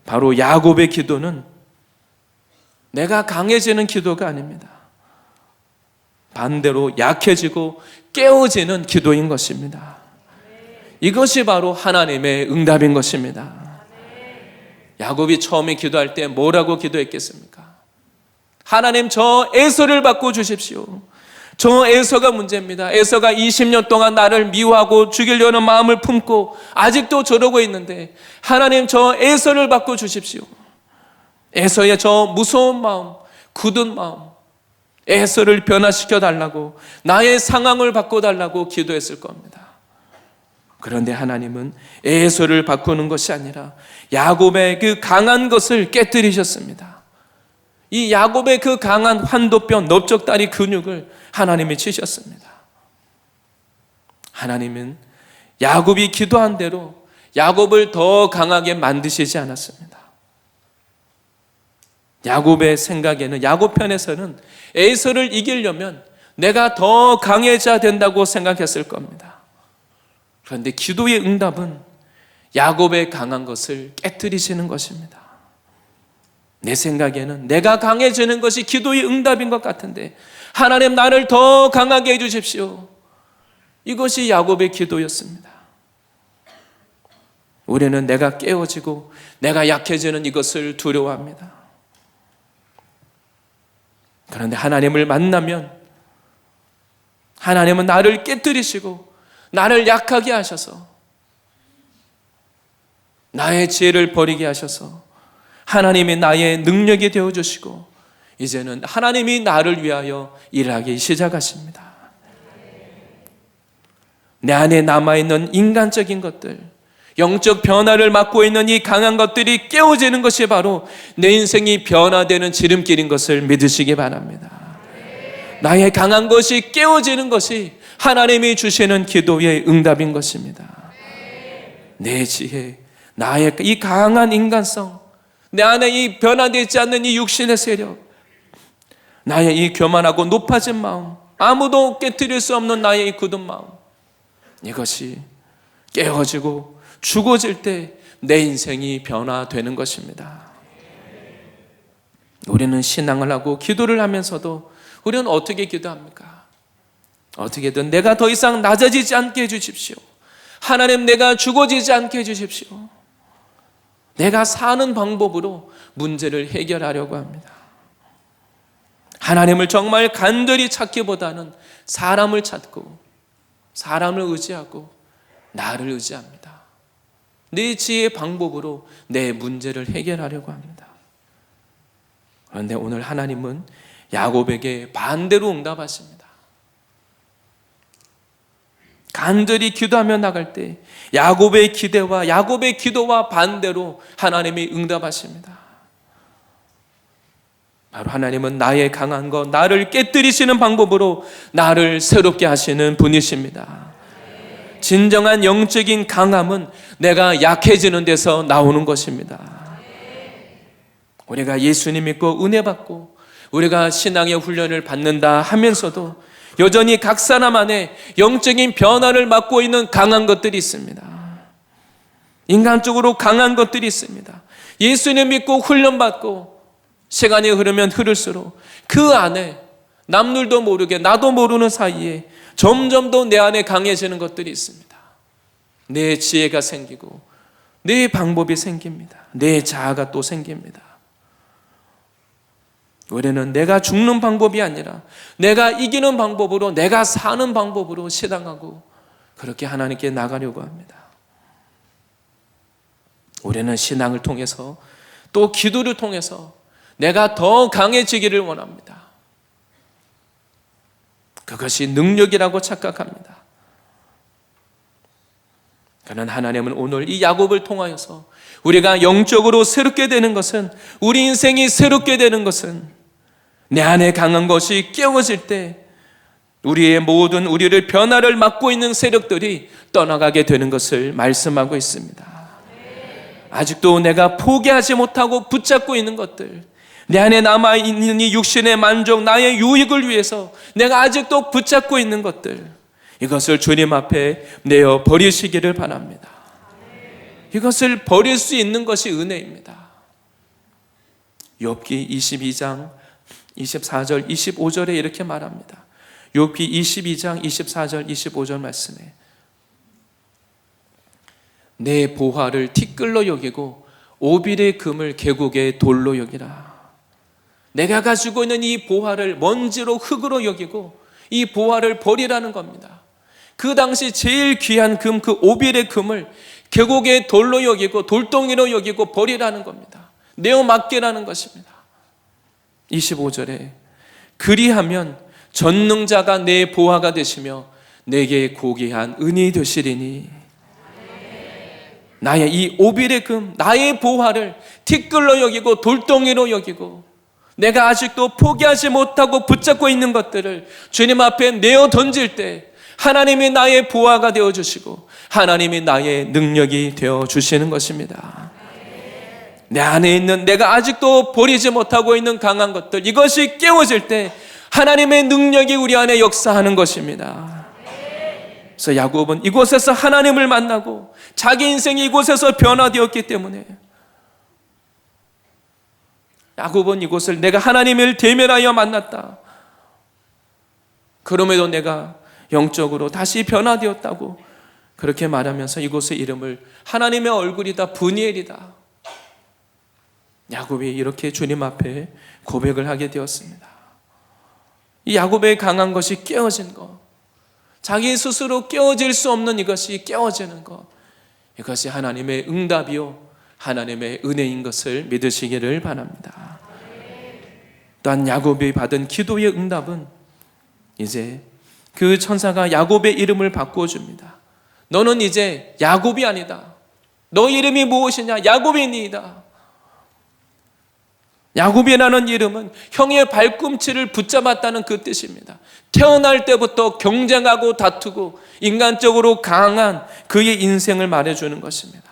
바로 야곱의 기도는 내가 강해지는 기도가 아닙니다. 반대로 약해지고 깨어지는 기도인 것입니다. 이것이 바로 하나님의 응답인 것입니다. 야곱이 처음에 기도할 때 뭐라고 기도했겠습니까? 하나님, 저 에서를 바꿔주십시오. 저 에서가 문제입니다. 에서가 20년 동안 나를 미워하고 죽이려는 마음을 품고 아직도 저러고 있는데 하나님, 저 에서를 바꿔주십시오. 에서의 저 무서운 마음, 굳은 마음, 에서를 변화시켜 달라고, 나의 상황을 바꿔달라고 기도했을 겁니다. 그런데 하나님은 에서를 바꾸는 것이 아니라 야곱의 그 강한 것을 깨뜨리셨습니다. 이 야곱의 그 강한 환도뼈, 넓적다리 근육을 하나님이 치셨습니다. 하나님은 야곱이 기도한 대로 야곱을 더 강하게 만드시지 않았습니다. 야곱의 생각에는, 야곱 편에서는 에서를 이기려면 내가 더 강해져야 된다고 생각했을 겁니다. 그런데 기도의 응답은 야곱의 강한 것을 깨뜨리시는 것입니다. 내 생각에는 내가 강해지는 것이 기도의 응답인 것 같은데, 하나님 나를 더 강하게 해주십시오. 이것이 야곱의 기도였습니다. 우리는 내가 깨어지고 내가 약해지는 이것을 두려워합니다. 그런데 하나님을 만나면 하나님은 나를 깨뜨리시고 나를 약하게 하셔서, 나의 지혜를 버리게 하셔서 하나님이 나의 능력이 되어주시고, 이제는 하나님이 나를 위하여 일하기 시작하십니다. 내 안에 남아있는 인간적인 것들, 영적 변화를 맡고 있는 이 강한 것들이 깨어지는 것이 바로 내 인생이 변화되는 지름길인 것을 믿으시기 바랍니다. 나의 강한 것이 깨어지는 것이 하나님이 주시는 기도의 응답인 것입니다. 내 지혜, 나의 이 강한 인간성, 내 안에 이 변화되지 않는 이 육신의 세력, 나의 이 교만하고 높아진 마음, 아무도 깨뜨릴 수 없는 나의 이 굳은 마음, 이것이 깨어지고 죽어질 때 내 인생이 변화되는 것입니다. 우리는 신앙을 하고 기도를 하면서도 우리는 어떻게 기도합니까? 어떻게든 내가 더 이상 낮아지지 않게 해주십시오. 하나님, 내가 죽어지지 않게 해주십시오. 내가 사는 방법으로 문제를 해결하려고 합니다. 하나님을 정말 간절히 찾기보다는 사람을 찾고, 사람을 의지하고, 나를 의지합니다. 내 지혜의 방법으로 내 문제를 해결하려고 합니다. 그런데 오늘 하나님은 야곱에게 반대로 응답하십니다. 간절히 기도하며 나갈 때 야곱의 기대와 야곱의 기도와 반대로 하나님이 응답하십니다. 바로 하나님은 나의 강한 것, 나를 깨뜨리시는 방법으로 나를 새롭게 하시는 분이십니다. 진정한 영적인 강함은 내가 약해지는 데서 나오는 것입니다. 우리가 예수님 믿고 은혜 받고 우리가 신앙의 훈련을 받는다 하면서도 여전히 각 사람 안에 영적인 변화를 맡고 있는 강한 것들이 있습니다. 인간적으로 강한 것들이 있습니다. 예수님 믿고 훈련받고 시간이 흐르면 흐를수록 그 안에 남들도 모르게 나도 모르는 사이에 점점 더 내 안에 강해지는 것들이 있습니다. 내 지혜가 생기고 내 방법이 생깁니다. 내 자아가 또 생깁니다. 우리는 내가 죽는 방법이 아니라 내가 이기는 방법으로, 내가 사는 방법으로 신앙하고 그렇게 하나님께 나가려고 합니다. 우리는 신앙을 통해서 또 기도를 통해서 내가 더 강해지기를 원합니다. 그것이 능력이라고 착각합니다. 그러나 하나님은 오늘 이 야곱을 통하여서 우리가 영적으로 새롭게 되는 것은, 우리 인생이 새롭게 되는 것은 내 안에 강한 것이 깨어질 때 우리의 모든 우리를 변화를 막고 있는 세력들이 떠나가게 되는 것을 말씀하고 있습니다. 아직도 내가 포기하지 못하고 붙잡고 있는 것들, 내 안에 남아있는 이 육신의 만족, 나의 유익을 위해서 내가 아직도 붙잡고 있는 것들, 이것을 주님 앞에 내어 버리시기를 바랍니다. 이것을 버릴 수 있는 것이 은혜입니다. 욥기 22장 24절 25절에 이렇게 말합니다. 욥기 22장 24절 25절 말씀에 내 보화를 티끌로 여기고 오빌의 금을 계곡의 돌로 여기라. 내가 가지고 있는 이 보화를 먼지로 흙으로 여기고 이 보화를 버리라는 겁니다. 그 당시 제일 귀한 금, 그 오빌의 금을 계곡의 돌로 여기고 돌덩이로 여기고 버리라는 겁니다. 내어 맡기라는 것입니다. 25절에 그리하면 전능자가 내 보화가 되시며 내게 고귀한 은이 되시리니, 나의 이 오빌의 금, 나의 보화를 티끌로 여기고 돌덩이로 여기고 내가 아직도 포기하지 못하고 붙잡고 있는 것들을 주님 앞에 내어 던질 때 하나님이 나의 보화가 되어주시고 하나님이 나의 능력이 되어주시는 것입니다. 내 안에 있는 내가 아직도 버리지 못하고 있는 강한 것들, 이것이 깨어질 때 하나님의 능력이 우리 안에 역사하는 것입니다. 그래서 야곱은 이곳에서 하나님을 만나고 자기 인생이 이곳에서 변화되었기 때문에 야곱은 이곳을 내가 하나님을 대면하여 만났다, 그럼에도 내가 영적으로 다시 변화되었다고 그렇게 말하면서 이곳의 이름을 하나님의 얼굴이다, 브니엘이다, 야곱이 이렇게 주님 앞에 고백을 하게 되었습니다. 이 야곱의 강한 것이 깨어진 것, 자기 스스로 깨어질 수 없는 이것이 깨어지는 것, 이것이 하나님의 응답이요 하나님의 은혜인 것을 믿으시기를 바랍니다. 또한 야곱이 받은 기도의 응답은 이제 그 천사가 야곱의 이름을 바꾸어줍니다. 너는 이제 야곱이 아니다. 너 이름이 무엇이냐? 야곱이니이다. 야곱이라는 이름은 형의 발꿈치를 붙잡았다는 그 뜻입니다. 태어날 때부터 경쟁하고 다투고 인간적으로 강한 그의 인생을 말해주는 것입니다.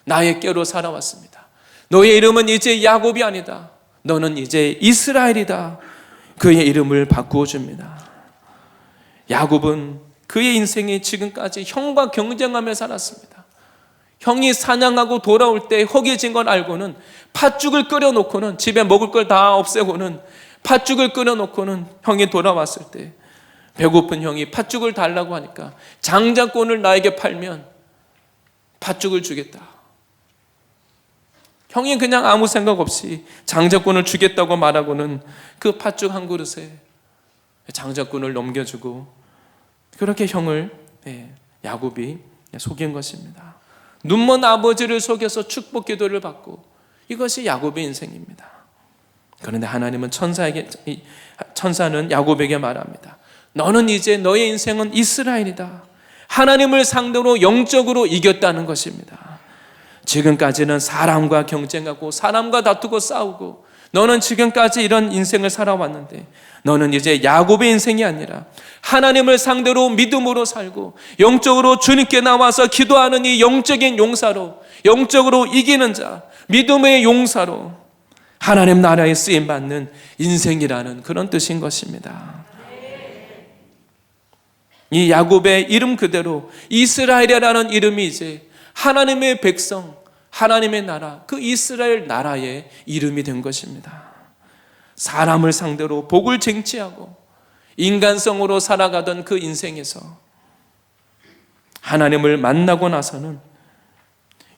나의 꾀로 살아왔습니다. 너의 이름은 이제 야곱이 아니다. 너는 이제 이스라엘이다. 그의 이름을 바꾸어 줍니다. 야곱은 그의 인생이 지금까지 형과 경쟁하며 살았습니다. 형이 사냥하고 돌아올 때 허기진 걸 알고는 팥죽을 끓여놓고는, 집에 먹을 걸 다 없애고는 팥죽을 끓여놓고는 형이 돌아왔을 때 배고픈 형이 팥죽을 달라고 하니까 장자권을 나에게 팔면 팥죽을 주겠다. 형이 그냥 아무 생각 없이 장자권을 주겠다고 말하고는 그 팥죽 한 그릇에 장자권을 넘겨주고 그렇게 형을 야곱이 속인 것입니다. 눈먼 아버지를 속여서 축복 기도를 받고, 이것이 야곱의 인생입니다. 그런데 하나님은 천사는 야곱에게 말합니다. 너는 이제 너의 인생은 이스라엘이다. 하나님을 상대로 영적으로 이겼다는 것입니다. 지금까지는 사람과 경쟁하고 사람과 다투고 싸우고 너는 지금까지 이런 인생을 살아왔는데 너는 이제 야곱의 인생이 아니라 하나님을 상대로 믿음으로 살고 영적으로 주님께 나와서 기도하는 이 영적인 용사로, 영적으로 이기는 자, 믿음의 용사로 하나님 나라에 쓰임받는 인생이라는 그런 뜻인 것입니다. 이 야곱의 이름 그대로 이스라엘이라는 이름이 이제 하나님의 백성, 하나님의 나라, 그 이스라엘 나라의 이름이 된 것입니다. 사람을 상대로 복을 쟁취하고 인간성으로 살아가던 그 인생에서 하나님을 만나고 나서는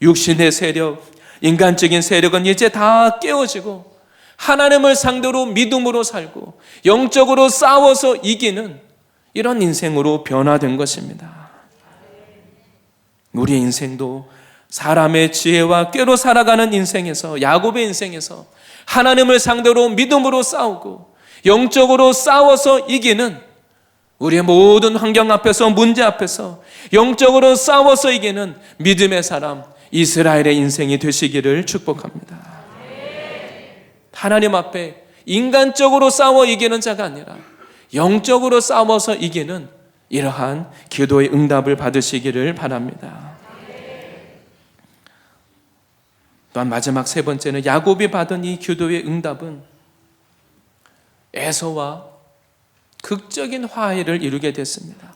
육신의 세력, 인간적인 세력은 이제 다 깨어지고 하나님을 상대로 믿음으로 살고 영적으로 싸워서 이기는 이런 인생으로 변화된 것입니다. 우리의 인생도 사람의 지혜와 꾀로 살아가는 인생에서, 야곱의 인생에서 하나님을 상대로 믿음으로 싸우고 영적으로 싸워서 이기는, 우리의 모든 환경 앞에서, 문제 앞에서 영적으로 싸워서 이기는 믿음의 사람, 이스라엘의 인생이 되시기를 축복합니다. 하나님 앞에 인간적으로 싸워 이기는 자가 아니라 영적으로 싸워서 이기는 이러한 기도의 응답을 받으시기를 바랍니다. 또한 마지막 세 번째는 야곱이 받은 이 기도의 응답은 에서와 극적인 화해를 이루게 됐습니다.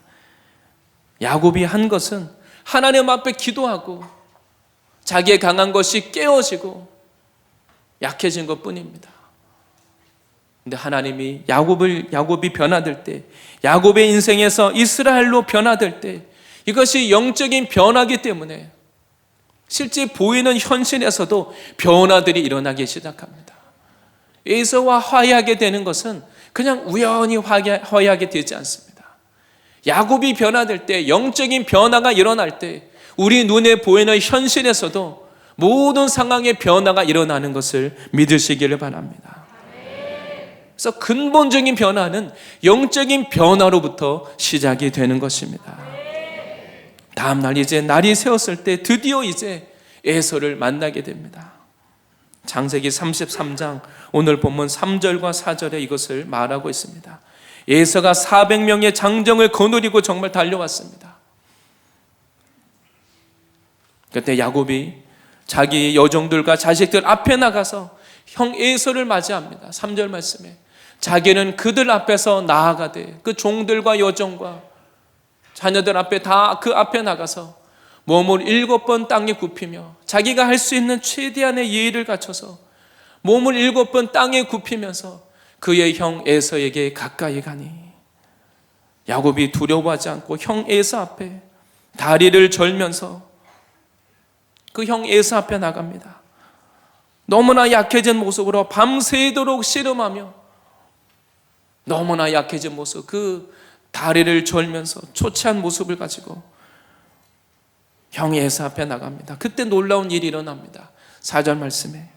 야곱이 한 것은 하나님 앞에 기도하고 자기의 강한 것이 깨어지고 약해진 것뿐입니다. 근데 하나님이 야곱이 변화될 때, 야곱의 인생에서 이스라엘로 변화될 때, 이것이 영적인 변화이기 때문에 실제 보이는 현실에서도 변화들이 일어나기 시작합니다. 에서와 화해하게 되는 것은 그냥 우연히 화해하게 되지 않습니다. 야곱이 변화될 때, 영적인 변화가 일어날 때 우리 눈에 보이는 현실에서도 모든 상황의 변화가 일어나는 것을 믿으시기를 바랍니다. 그래서 근본적인 변화는 영적인 변화로부터 시작이 되는 것입니다. 다음 날 이제 날이 새었을 때 드디어 이제 에서를 만나게 됩니다. 창세기 33장 오늘 본문 3절과 4절에 이것을 말하고 있습니다. 에서가 400명의 장정을 거느리고 정말 달려왔습니다. 그때 야곱이 자기 여종들과 자식들 앞에 나가서 형 에서를 맞이합니다. 3절 말씀에 자기는 그들 앞에서 나아가되, 그 종들과 여종과 자녀들 앞에 다 그 앞에 나가서 몸을 7번 땅에 굽히며 자기가 할 수 있는 최대한의 예의를 갖춰서 몸을 7번 땅에 굽히면서 그의 형 에서에게 가까이 가니, 야곱이 두려워하지 않고 형 에서 앞에 다리를 절면서 그 형 에서 앞에 나갑니다. 너무나 약해진 모습으로 밤새도록 씨름하며 너무나 약해진 모습, 그 다리를 절면서 초췌한 모습을 가지고 형이 에서 앞에 나갑니다. 그때 놀라운 일이 일어납니다. 4절 말씀에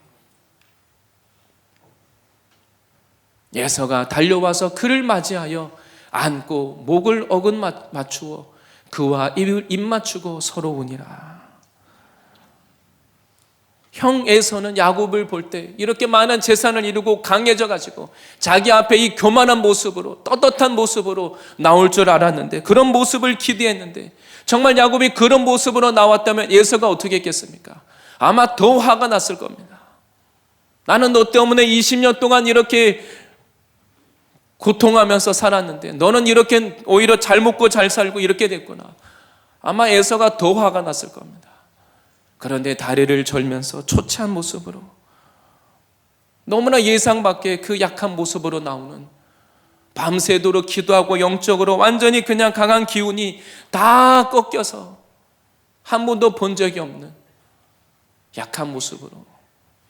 에서가 달려와서 그를 맞이하여 안고 목을 어긋 맞추어 그와 입 맞추고 서로 우니라. 형 에서는 야곱을 볼 때 이렇게 많은 재산을 이루고 강해져 가지고 자기 앞에 이 교만한 모습으로, 떳떳한 모습으로 나올 줄 알았는데, 그런 모습을 기대했는데, 정말 야곱이 그런 모습으로 나왔다면 에서가 어떻게 했겠습니까? 아마 더 화가 났을 겁니다. 나는 너 때문에 20년 동안 이렇게 고통하면서 살았는데 너는 이렇게 오히려 잘 먹고 잘 살고 이렇게 됐구나. 아마 에서가 더 화가 났을 겁니다. 그런데 다리를 절면서 초췌한 모습으로, 너무나 예상 밖의 그 약한 모습으로 나오는, 밤새도록 기도하고 영적으로 완전히 그냥 강한 기운이 다 꺾여서 한 번도 본 적이 없는 약한 모습으로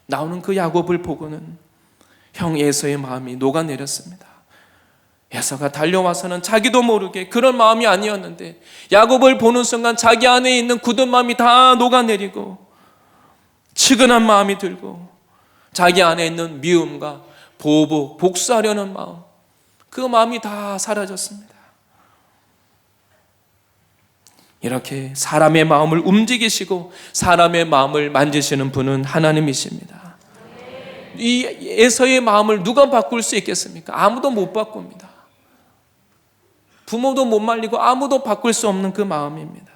나오는 그 야곱을 보고는 형 에서의 마음이 녹아내렸습니다. 에서가 달려와서는 자기도 모르게 그런 마음이 아니었는데 야곱을 보는 순간 자기 안에 있는 굳은 마음이 다 녹아내리고 측은한 마음이 들고 자기 안에 있는 미움과 보복, 복수하려는 마음, 그 마음이 다 사라졌습니다. 이렇게 사람의 마음을 움직이시고 사람의 마음을 만지시는 분은 하나님이십니다. 이 에서의 마음을 누가 바꿀 수 있겠습니까? 아무도 못 바꿉니다. 부모도 못 말리고 아무도 바꿀 수 없는 그 마음입니다.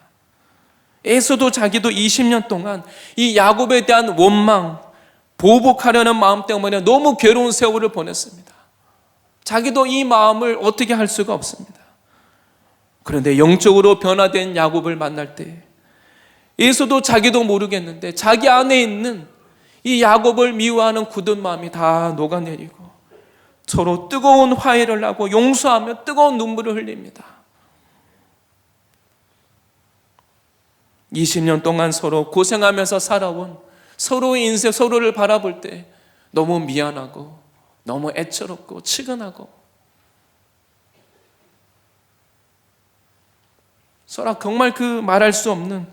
에서도 자기도 20년 동안 이 야곱에 대한 원망, 보복하려는 마음 때문에 너무 괴로운 세월을 보냈습니다. 자기도 이 마음을 어떻게 할 수가 없습니다. 그런데 영적으로 변화된 야곱을 만날 때 에서도 자기도 모르겠는데 자기 안에 있는 이 야곱을 미워하는 굳은 마음이 다 녹아내리고 서로 뜨거운 화해를 하고 용서하며 뜨거운 눈물을 흘립니다. 20년 동안 서로 고생하면서 살아온 서로의 인생, 서로를 바라볼 때 너무 미안하고 너무 애처롭고 측은하고 서로 정말 그 말할 수 없는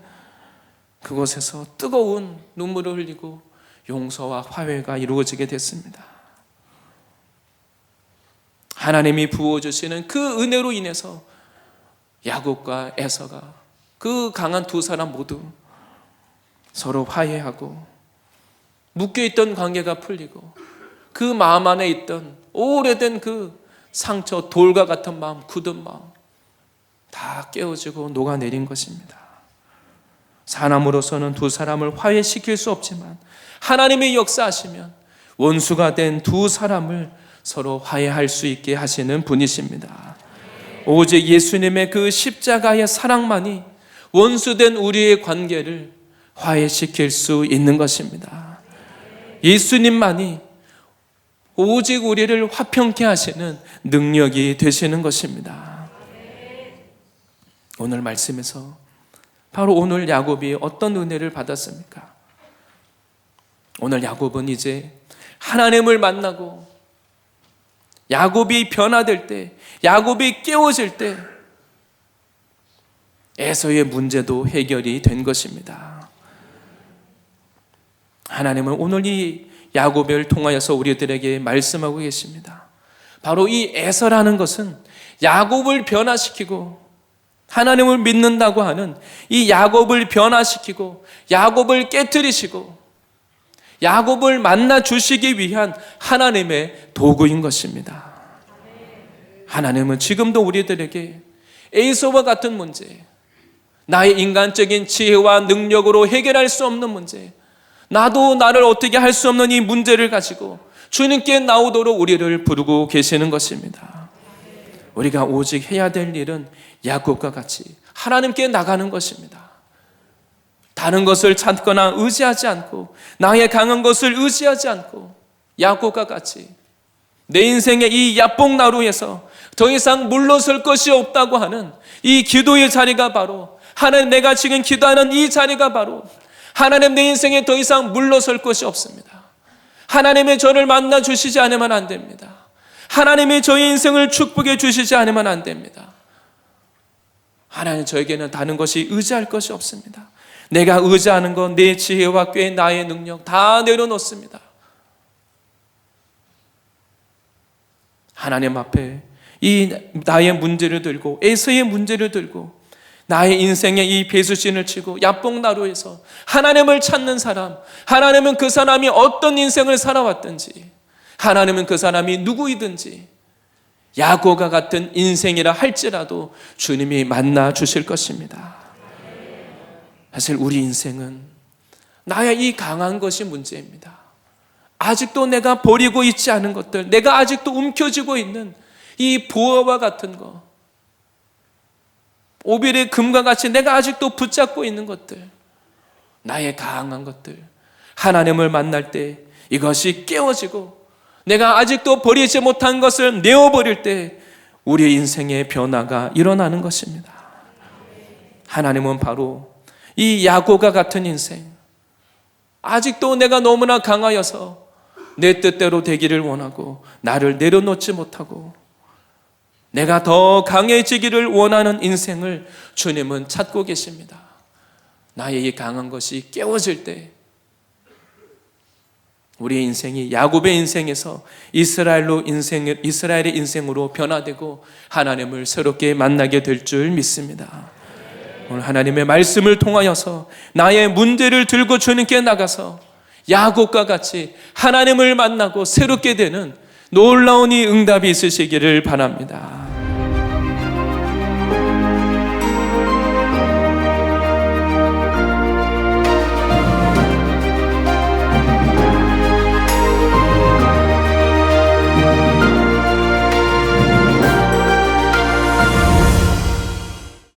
그곳에서 뜨거운 눈물을 흘리고 용서와 화해가 이루어지게 됐습니다. 하나님이 부어주시는 그 은혜로 인해서 야곱과 에서가, 그 강한 두 사람 모두 서로 화해하고 묶여있던 관계가 풀리고 그 마음 안에 있던 오래된 그 상처, 돌과 같은 마음, 굳은 마음 다 깨어지고 녹아내린 것입니다. 사람으로서는 두 사람을 화해시킬 수 없지만 하나님의 역사하시면 원수가 된 두 사람을 서로 화해할 수 있게 하시는 분이십니다. 오직 예수님의 그 십자가의 사랑만이 원수된 우리의 관계를 화해시킬 수 있는 것입니다. 예수님만이 오직 우리를 화평케 하시는 능력이 되시는 것입니다. 오늘 말씀에서 바로 오늘 야곱이 어떤 은혜를 받았습니까? 오늘 야곱은 이제 하나님을 만나고 야곱이 변화될 때, 야곱이 깨워질 때 에서의 문제도 해결이 된 것입니다. 하나님은 오늘 이 야곱을 통하여서 우리들에게 말씀하고 계십니다. 바로 이 에서라는 것은 야곱을 변화시키고 하나님을 믿는다고 하는 이 야곱을 변화시키고 야곱을 깨트리시고 야곱을 만나 주시기 위한 하나님의 도구인 것입니다. 하나님은 지금도 우리들에게 에서와 같은 문제, 나의 인간적인 지혜와 능력으로 해결할 수 없는 문제, 나도 나를 어떻게 할 수 없는 이 문제를 가지고 주님께 나오도록 우리를 부르고 계시는 것입니다. 우리가 오직 해야 될 일은 야곱과 같이 하나님께 나가는 것입니다. 다른 것을 찾거나 의지하지 않고, 나의 강한 것을 의지하지 않고, 야곱과 같이 내 인생의 이 야뽕나루에서 더 이상 물러설 것이 없다고 하는 이 기도의 자리가 바로, 하나님, 내가 지금 기도하는 이 자리가 바로 하나님, 내 인생에 더 이상 물러설 것이 없습니다. 하나님의 저를 만나 주시지 않으면 안 됩니다. 하나님이 저의 인생을 축복해 주시지 않으면 안 됩니다. 하나님, 저에게는 다른 것이 의지할 것이 없습니다. 내가 의지하는 건 내 지혜와 꽤 나의 능력 다 내려놓습니다. 하나님 앞에 이 나의 문제를 들고, 에서의 문제를 들고, 나의 인생에 이 배수진을 치고 야뽕나루에서 하나님을 찾는 사람, 하나님은 그 사람이 어떤 인생을 살아왔든지, 하나님은 그 사람이 누구이든지 야곱과 같은 인생이라 할지라도 주님이 만나 주실 것입니다. 사실 우리 인생은 나의 이 강한 것이 문제입니다. 아직도 내가 버리고 있지 않은 것들, 내가 아직도 움켜쥐고 있는 이 보화와 같은 것, 오빌의 금과 같이 내가 아직도 붙잡고 있는 것들, 나의 강한 것들, 하나님을 만날 때 이것이 깨어지고 내가 아직도 버리지 못한 것을 내어버릴 때 우리의 인생의 변화가 일어나는 것입니다. 하나님은 바로 이 야곱과 같은 인생, 아직도 내가 너무나 강하여서 내 뜻대로 되기를 원하고 나를 내려놓지 못하고 내가 더 강해지기를 원하는 인생을 주님은 찾고 계십니다. 나의 이 강한 것이 깨워질 때 우리의 인생이 야곱의 인생에서 이스라엘의 인생으로 변화되고 하나님을 새롭게 만나게 될 줄 믿습니다. 오늘 하나님의 말씀을 통하여서 나의 문제를 들고 주님께 나가서 야곱과 같이 하나님을 만나고 새롭게 되는 놀라운 이 응답이 있으시기를 바랍니다.